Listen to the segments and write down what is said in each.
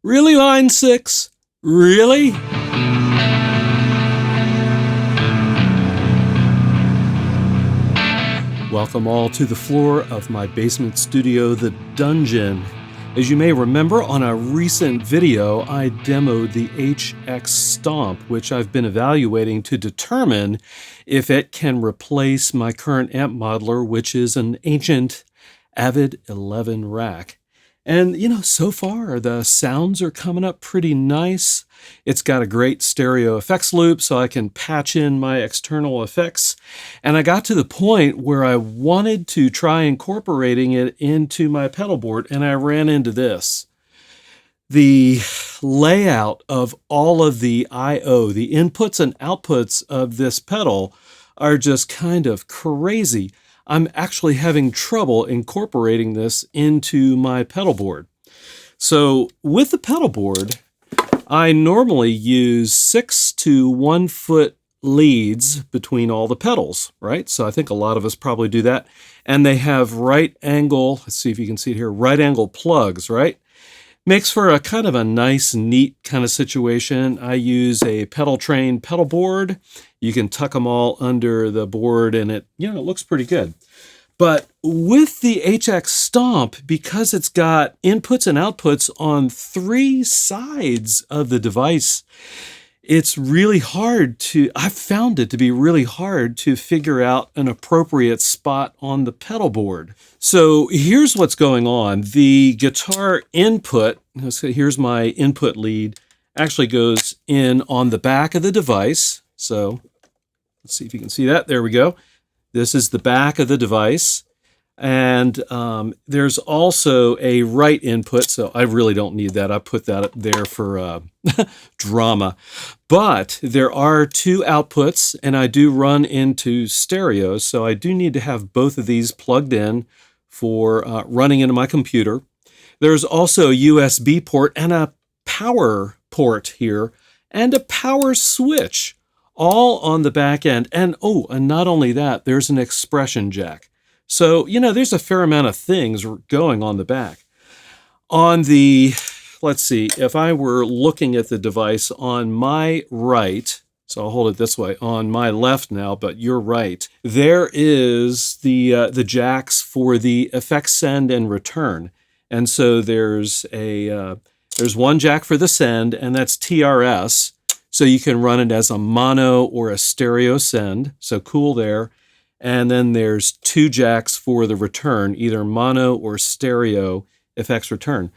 Really, line 6? Really? Welcome all to the floor of my basement studio, The Dungeon. As you may remember, on a recent video, I demoed the HX Stomp, which I've been evaluating to determine if it can replace my current amp modeler, which is an ancient Avid 11 rack. And, so far the sounds are coming up pretty nice. It's got a great stereo effects loop, so I can patch in my external effects. And I got to the point where I wanted to try incorporating it into my pedal board, and I ran into this. The layout of all of the I/O, the inputs and outputs of this pedal, are just kind of crazy. I'm actually having trouble incorporating this into my pedal board. So with the pedal board, I normally use 6 to 1 foot leads between all the pedals, right? So I think a lot of us probably do that. And they have right angle, let's see if you can see it here, right angle plugs, right? Makes for a kind of a nice, neat kind of situation. I use a pedal train pedal board. You can tuck them all under the board and it looks pretty good. But with the HX Stomp, because it's got inputs and outputs on 3 sides of the device, it's really hard I've found it to be really hard to figure out an appropriate spot on the pedal board. So here's what's going on. The guitar input, so here's my input lead, actually goes in on the back of the device. So let's see if you can see that. There we go. This is the back of the device. And there's also a right input, so I really don't need that. I put that there for drama. But there are 2 outputs, and I do run into stereo, so I do need to have both of these plugged in for running into my computer. There's also a USB port and a power port here, and a power switch, all on the back end. And not only that, there's an expression jack. So, there's a fair amount of things going on the back. On the, let's see, if I were looking at the device on my right, so I'll hold it this way, on my left now, but you're right, there is the jacks for the effects send and return. And so there's one jack for the send, and that's TRS. So you can run it as a mono or a stereo send. So cool there. And then there's 2 jacks for the return, either mono or stereo effects return.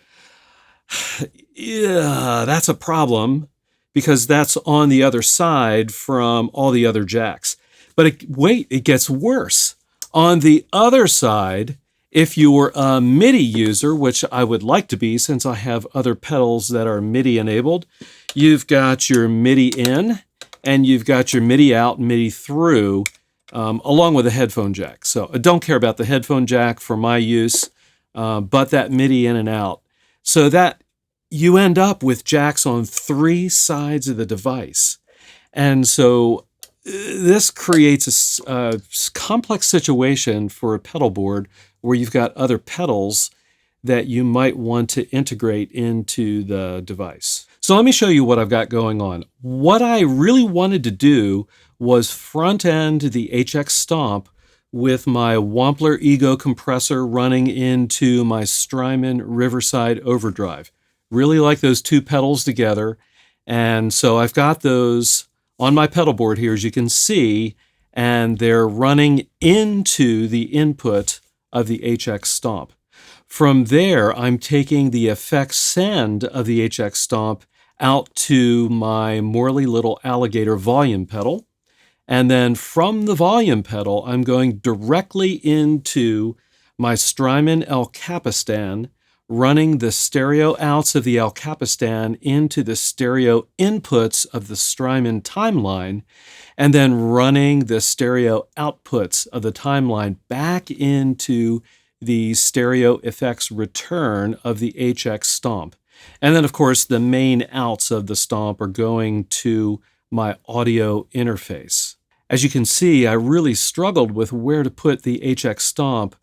Yeah, that's a problem because that's on the other side from all the other jacks. But it gets worse. On the other side, if you're a MIDI user, which I would like to be since I have other pedals that are MIDI enabled, you've got your MIDI in and you've got your MIDI out, MIDI through, along with a headphone jack. So I don't care about the headphone jack for my use, but that MIDI in and out. So that you end up with jacks on 3 sides of the device. And so this creates a complex situation for a pedal board where you've got other pedals that you might want to integrate into the device. So let me show you what I've got going on. What I really wanted to do was front end the HX Stomp with my Wampler Ego compressor running into my Strymon Riverside Overdrive. Really like those 2 pedals together. And so I've got those on my pedal board here, as you can see, and they're running into the input of the HX Stomp. From there, I'm taking the effects send of the HX Stomp out to my Morley Little Alligator volume pedal. And then from the volume pedal, I'm going directly into my Strymon Capistan, running the stereo outs of the Capistan into the stereo inputs of the Strymon timeline, and then running the stereo outputs of the timeline back into the stereo effects return of the HX Stomp. And then, of course, the main outs of the Stomp are going to my audio interface. As you can see, I really struggled with where to put the HX Stomp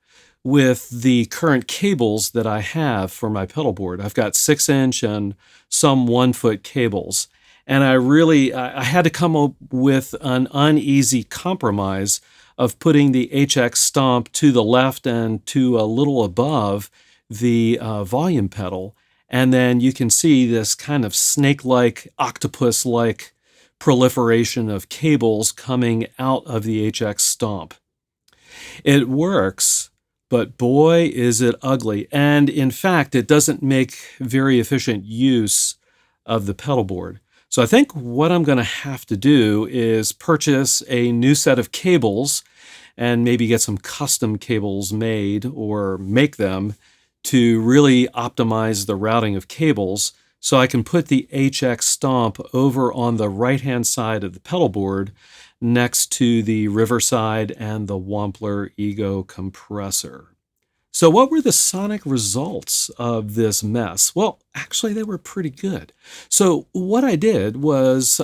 with the current cables that I have for my pedal board. I've got 6-inch and some 1-foot cables. And I had to come up with an uneasy compromise of putting the HX Stomp to the left and to a little above the volume pedal. And then you can see this kind of snake-like, octopus-like proliferation of cables coming out of the HX Stomp. It works, but boy, is it ugly. And in fact, it doesn't make very efficient use of the pedal board. So I think what I'm going to have to do is purchase a new set of cables and maybe get some custom cables made or make them to really optimize the routing of cables so I can put the HX Stomp over on the right-hand side of the pedal board next to the Riverside and the Wampler Ego compressor. So what were the sonic results of this mess? Well, actually they were pretty good. So what I did was,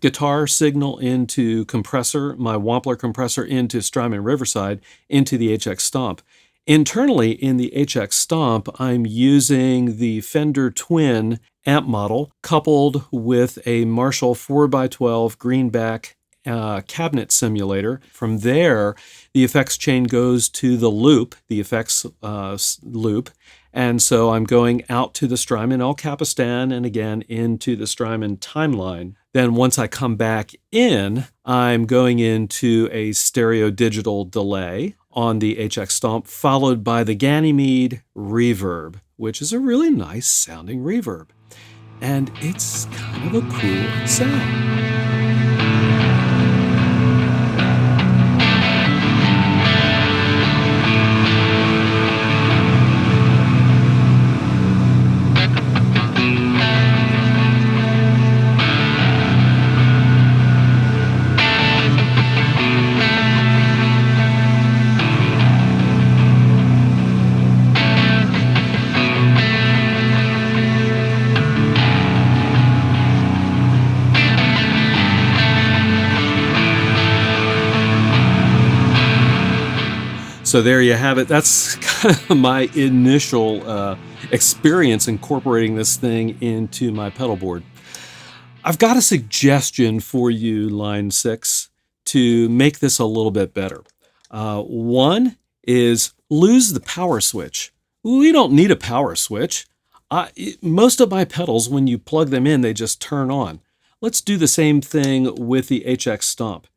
guitar signal into compressor, my Wampler compressor into Strymon Riverside, into the HX Stomp. Internally in the HX Stomp, I'm using the Fender Twin amp model coupled with a Marshall 4x12 greenback cabinet simulator. From there, the effects chain goes to the loop, the effects loop, and so I'm going out to the Strymon El Capistan and again into the Strymon timeline. Then once I come back in, I'm going into a stereo digital delay on the HX Stomp, followed by the Ganymede reverb, which is a really nice sounding reverb. And it's kind of a cool sound. So there you have it. That's kind of my initial experience incorporating this thing into my pedal board. I've got a suggestion for you, Line 6, to make this a little bit better. One is lose the power switch. We don't need a power switch. Most of my pedals, when you plug them in, they just turn on. Let's do the same thing with the HX Stomp.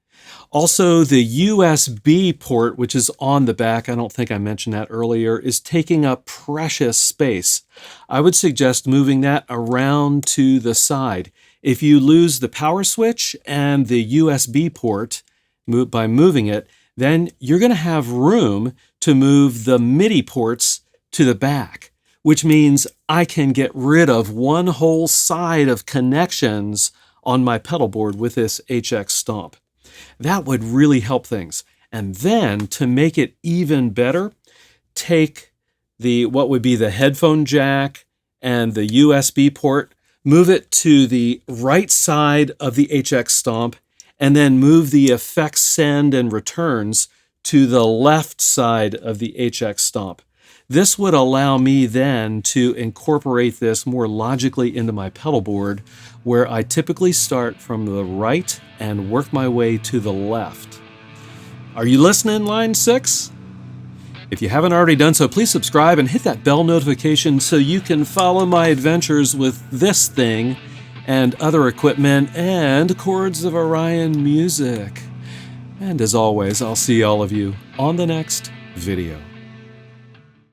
Also, the USB port, which is on the back, I don't think I mentioned that earlier, is taking up precious space. I would suggest moving that around to the side. If you lose the power switch and the USB port by moving it, then you're going to have room to move the MIDI ports to the back, which means I can get rid of one whole side of connections on my pedal board with this HX Stomp. That would really help things. And then to make it even better, take what would be the headphone jack and the USB port, move it to the right side of the HX Stomp, and then move the effects send and returns to the left side of the HX Stomp. This would allow me then to incorporate this more logically into my pedal board, where I typically start from the right and work my way to the left. Are you listening, Line 6? If you haven't already done so, please subscribe and hit that bell notification so you can follow my adventures with this thing and other equipment and Chords of Orion music. And as always, I'll see all of you on the next video.